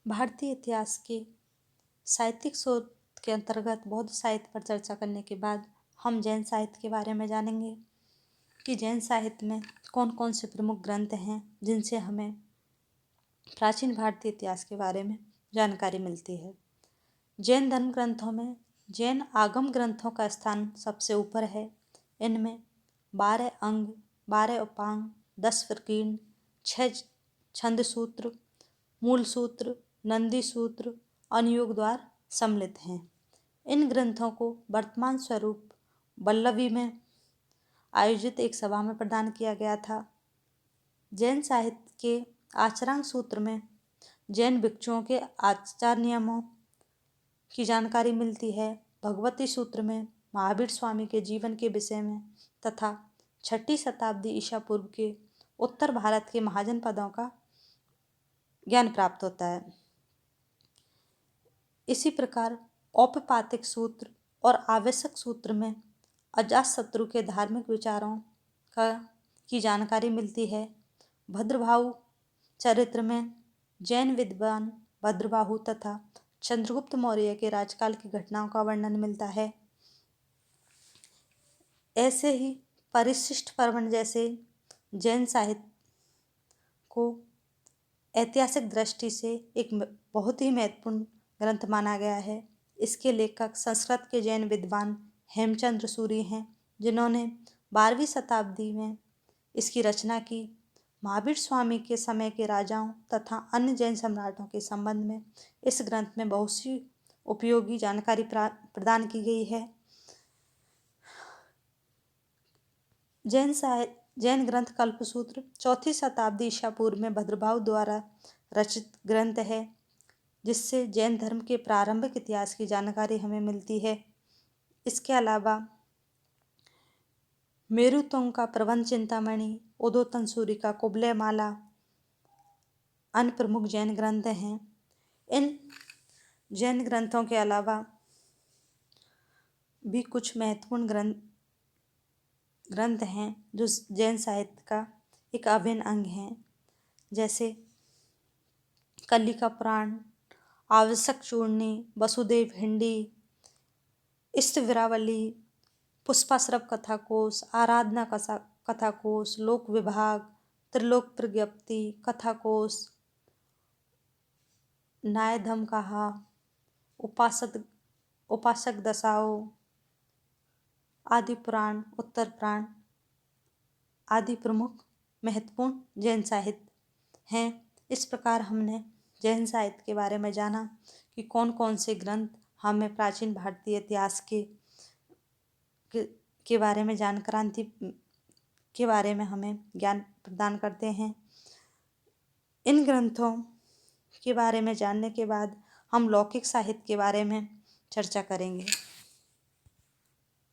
भारतीय इतिहास के साहित्यिक शोध के अंतर्गत बौद्ध साहित्य पर चर्चा करने के बाद हम जैन साहित्य के बारे में जानेंगे कि जैन साहित्य में कौन कौन से प्रमुख ग्रंथ हैं जिनसे हमें प्राचीन भारतीय इतिहास के बारे में जानकारी मिलती है। जैन धर्म ग्रंथों में जैन आगम ग्रंथों का स्थान सबसे ऊपर है। इनमें 12 अंग, 12 उपांग, 10 प्रकीर्ण, 6 छंद सूत्र, मूल सूत्र, नंदी सूत्र, अनुयोग द्वार सम्मिलित हैं। इन ग्रंथों को वर्तमान स्वरूप वल्लभी में आयोजित एक सभा में प्रदान किया गया था। जैन साहित्य के आचरांग सूत्र में जैन भिक्षुओं के आचार नियमों की जानकारी मिलती है। भगवती सूत्र में महावीर स्वामी के जीवन के विषय में तथा 6ठी शताब्दी ईसा पूर्व के उत्तर भारत के महाजनपदों का ज्ञान प्राप्त होता है। इसी प्रकार औपपातिक सूत्र और आवश्यक सूत्र में अजातशत्रु के धार्मिक विचारों की जानकारी मिलती है। भद्रबाहु चरित्र में जैन विद्वान भद्रबाहु तथा चंद्रगुप्त मौर्य के राजकाल की घटनाओं का वर्णन मिलता है। ऐसे ही परिशिष्ट पर्वण जैसे जैन साहित्य को ऐतिहासिक दृष्टि से एक बहुत ही महत्वपूर्ण ग्रंथ माना गया है। इसके लेखक संस्कृत के जैन विद्वान हेमचंद्र सूरी हैं, जिन्होंने 12वीं शताब्दी में इसकी रचना की। महावीर स्वामी के समय के राजाओं तथा अन्य जैन सम्राटों के संबंध में इस ग्रंथ में बहुत सी उपयोगी जानकारी प्रदान की गई है। जैन ग्रंथ कल्पसूत्र 4ठी शताब्दी ईसा पूर्व में भद्रबाहु द्वारा रचित ग्रंथ है, जिससे जैन धर्म के प्रारंभिक इतिहास की जानकारी हमें मिलती है। इसके अलावा मेरुतुंग का प्रबंध चिंतामणि, उदोतन सूरि का कुबलय माला अन्य प्रमुख जैन ग्रंथ हैं। इन जैन ग्रंथों के अलावा भी कुछ महत्वपूर्ण ग्रंथ हैं जो जैन साहित्य का एक अभिन्न अंग हैं, जैसे कलिका पुराण, आवश्यक चूर्णी, वसुदेव हिंडी, इष्टवीरावली, पुष्पाश्रव कथाकोश, आराधना कथाकोश, लोक विभाग, त्रिलोक प्रज्ञप्ति कथाकोश, न्यायधम कहा, उपासक दशाओं, आदि पुराण, उत्तर पुराण आदि प्रमुख महत्वपूर्ण जैन साहित्य हैं। इस प्रकार हमने जैन साहित्य के बारे में जाना कि कौन कौन से ग्रंथ हमें प्राचीन भारतीय इतिहास के बारे में क्रांति के बारे में हमें ज्ञान प्रदान करते हैं। इन ग्रंथों के बारे में जानने के बाद हम लौकिक साहित्य के बारे में चर्चा करेंगे।